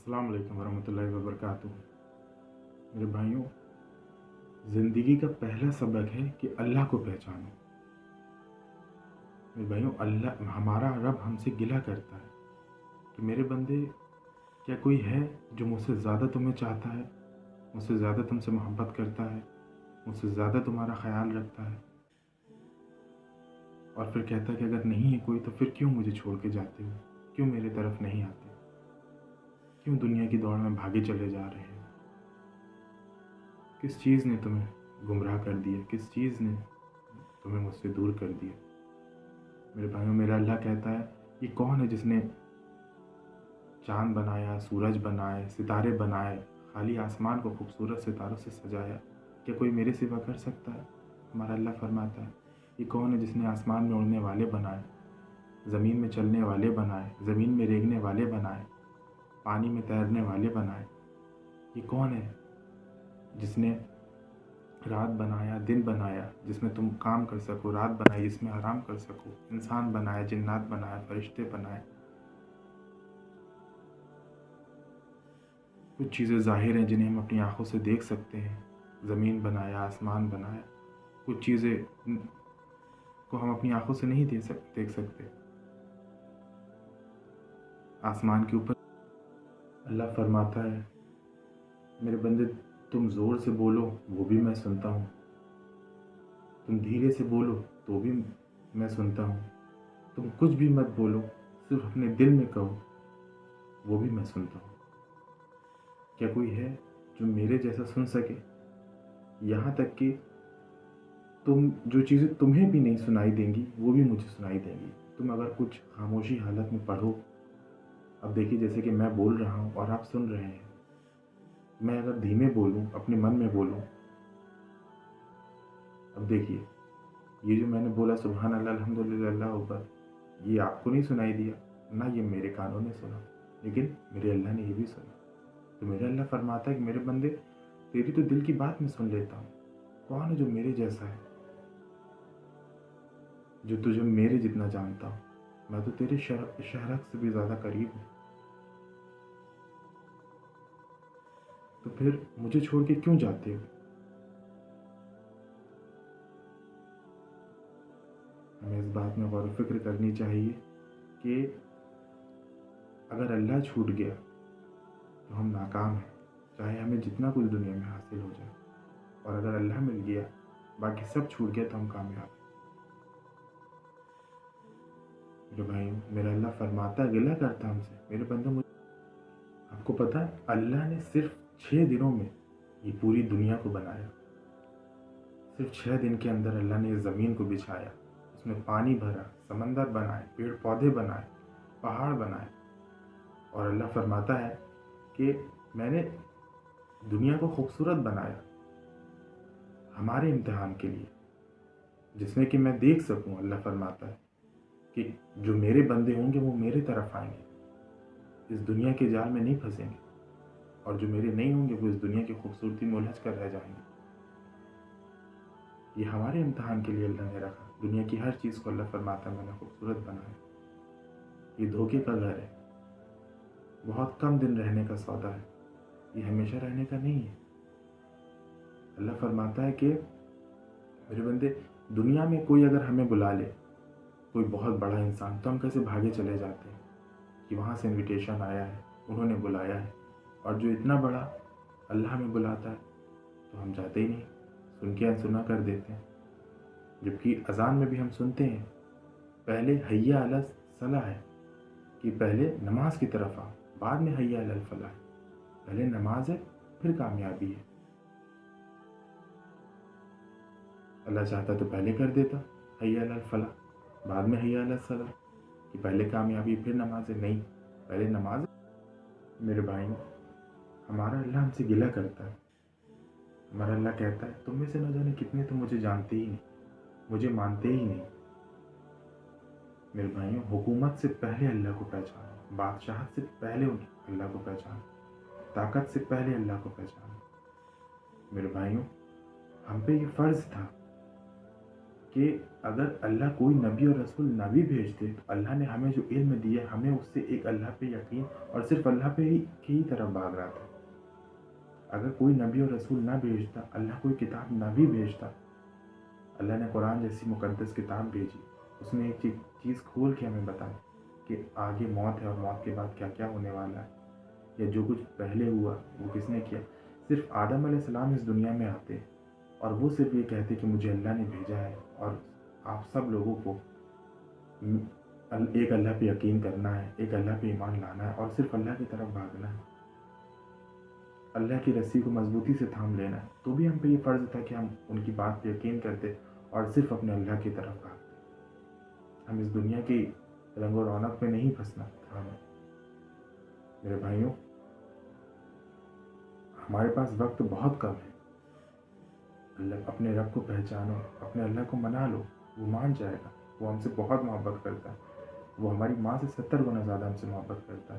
अस्सलाम वालेकुम वरहमतुल्लाहि वबरकातुहू। मेरे भाइयों, ज़िंदगी का पहला सबक है कि अल्लाह को पहचानो। मेरे भाइयों, अल्लाह हमारा रब हमसे गिला करता है कि मेरे बंदे, क्या कोई है जो मुझसे ज़्यादा तुम्हें चाहता है, मुझसे ज़्यादा तुमसे मोहब्बत करता है, मुझसे ज़्यादा तुम्हारा ख्याल रखता है। और फिर कहता है कि अगर नहीं है कोई तो फिर क्यों मुझे छोड़ के जाते हो, क्यों मेरे तरफ नहीं आते, क्यों दुनिया की दौड़ में भागे चले जा रहे हो। किस चीज़ ने तुम्हें गुमराह कर दिया, किस चीज़ ने तुम्हें मुझसे दूर कर दिया। मेरे भाइयों, मेरा अल्लाह कहता है, ये कौन है जिसने चांद बनाया, सूरज बनाए, सितारे बनाए, खाली आसमान को खूबसूरत सितारों से सजाया, क्या कोई मेरे सिवा कर सकता है। हमारा अल्लाह फरमाता है, ये कौन है जिसने आसमान में उड़ने वाले बनाए, ज़मीन में चलने वाले बनाए, ज़मीन में रेंगने वाले बनाए, पानी में तैरने वाले बनाए। ये कौन है जिसने रात बनाया, दिन बनाया, जिसमें तुम काम कर सको, रात बनाई जिसमें आराम कर सको, इंसान बनाया, जिन्नात बनाया, फरिश्ते बनाए। कुछ चीज़ें ज़ाहिर हैं जिन्हें हम अपनी आँखों से देख सकते हैं, ज़मीन बनाया, आसमान बनाया। कुछ चीज़ें को हम अपनी आँखों से नहीं देख सकते। आसमान के ऊपर अल्लाह फरमाता है, मेरे बंदे, तुम ज़ोर से बोलो वो भी मैं सुनता हूँ, तुम धीरे से बोलो तो भी मैं सुनता हूँ, तुम कुछ भी मत बोलो, सिर्फ अपने दिल में कहो, वो भी मैं सुनता हूँ। क्या कोई है जो मेरे जैसा सुन सके। यहाँ तक कि तुम जो चीज़ें तुम्हें भी नहीं सुनाई देंगी वो भी मुझे सुनाई देंगी। तुम अगर कुछ खामोशी हालत में पढ़ो, अब देखिए, जैसे कि मैं बोल रहा हूँ और आप सुन रहे हैं, मैं अगर धीमे बोलूँ, अपने मन में बोलूँ, अब देखिए, ये जो मैंने बोला सुभान अल्लाह अल्हम्दुलिल्लाह अल्लाहु अकबर, ये आपको नहीं सुनाई दिया ना, ये मेरे कानों ने सुना, लेकिन मेरे अल्लाह ने ये भी सुना। तो मेरा अल्लाह फरमाता है कि मेरे बंदे, तेरी तो दिल की बात मैं सुन लेता हूँ। कौन है जो मेरे जैसा है, जो तुझे मेरे जितना जानता हूँ। मैं तो तेरे शहरक से भी ज़्यादा करीब हूँ। तो फिर मुझे छोड़ के क्यों जाते हो। हमें इस बात में गौर फिक्र करनी चाहिए कि अगर अल्लाह छूट गया तो हम नाकाम हैं, चाहे हमें जितना कुछ दुनिया में हासिल हो जाए। और अगर अल्लाह मिल गया, बाकी सब छूट गया, तो हम कामयाब हैं। मेरे भाई, मेरा अल्लाह फरमाता है, गिला करता हमसे, मेरे बंदे मुझे, आपको पता है अल्लाह ने सिर्फ 6 दिनों में ये पूरी दुनिया को बनाया। सिर्फ 6 दिन के अंदर अल्लाह ने इस ज़मीन को बिछाया, उसमें पानी भरा, समंदर बनाए, पेड़ पौधे बनाए, पहाड़ बनाए। और अल्लाह फरमाता है कि मैंने दुनिया को खूबसूरत बनाया हमारे इम्तिहान के लिए, जिसमें कि मैं देख सकूं। अल्लाह फरमाता है कि जो मेरे बंदे होंगे वो मेरे तरफ आएंगे, इस दुनिया के जाल में नहीं फंसेंगे, और जो मेरे नहीं होंगे वो इस दुनिया की खूबसूरती में उलझ कर रह जाएंगे। ये हमारे इम्तिहान के लिए अल्लाह ने रखा। दुनिया की हर चीज़ को अल्लाह फरमाता है मैंने खूबसूरत बनाया। ये धोखे का घर है, बहुत कम दिन रहने का सौदा है, ये हमेशा रहने का नहीं है। अल्लाह फरमाता है कि मेरे बंदे, दुनिया में कोई अगर हमें बुला ले, कोई बहुत बड़ा इंसान, तो हम कैसे भागे चले जाते हैं कि वहाँ से इनविटेशन आया है, उन्होंने बुलाया है। और जो इतना बड़ा अल्लाह हमें बुलाता है तो हम जाते ही नहीं, सुन के अनसुना कर देते हैं। जबकि अजान में भी हम सुनते हैं, पहले हैया अला सलाह है, कि पहले नमाज की तरफ आओ, बाद में हैया अल फलाह है। पहले नमाज है, फिर कामयाबी है। अल्लाह चाहता तो पहले कर देता हैया अल फलाह, बाद में हैया अल सलाह, कि पहले कामयाबी फिर नमाज है। नहीं, पहले नमाज है। मेरे भाई, हमारा अल्लाह हमसे गिला करता है। हमारा अल्लाह कहता है, तुम में से न जाने कितने तो मुझे जानते ही नहीं, मुझे मानते ही नहीं। मेरे भाइयों, हुकूमत से पहले अल्लाह को पहचानो, बादशाहत से पहले अल्लाह को पहचानो, ताकत से पहले अल्लाह को पहचानो। मेरे भाइयों, हम पे ये फ़र्ज़ था کہ اگر اللہ کوئی نبی اور رسول نہ بھی بھیجتے تو اللہ نے ہمیں جو علم دیا ہمیں اس سے ایک اللہ پہ یقین اور صرف اللہ پہ ہی طرف بھاگ رہا تھا۔ اگر کوئی نبی اور رسول نہ بھیجتا، اللہ کوئی کتاب نہ بھی بھیجتا، اللہ نے قرآن جیسی مقدس کتاب بھیجی، اس میں ایک چیز کھول کے ہمیں بتائی کہ آگے موت ہے اور موت کے بعد کیا کیا ہونے والا ہے، یا جو کچھ پہلے ہوا وہ کس نے کیا۔ صرف آدم علیہ السلام اس دنیا میں آتے اور وہ صرف یہ کہتے کہ مجھے اللہ نے بھیجا ہے اور آپ سب لوگوں کو ایک اللہ پہ یقین کرنا ہے، ایک اللہ پہ ایمان لانا ہے اور صرف اللہ کی طرف بھاگنا ہے، اللہ کی رسی کو مضبوطی سے تھام لینا ہے، تو بھی ہم پہ یہ فرض تھا کہ ہم ان کی بات پہ یقین کرتے اور صرف اپنے اللہ کی طرف بھاگتے۔ ہم اس دنیا کی رنگ و رونق میں نہیں پھنسنا تھا ہمیں۔ میرے بھائیوں، ہمارے پاس وقت بہت کم ہے۔ اللہ اپنے رب کو پہچانو، اپنے اللہ کو منا لو، وہ مان جائے گا۔ وہ ہم سے بہت محبت کرتا ہے، وہ ہماری ماں سے 70 گنا زیادہ ہم سے محبت کرتا ہے۔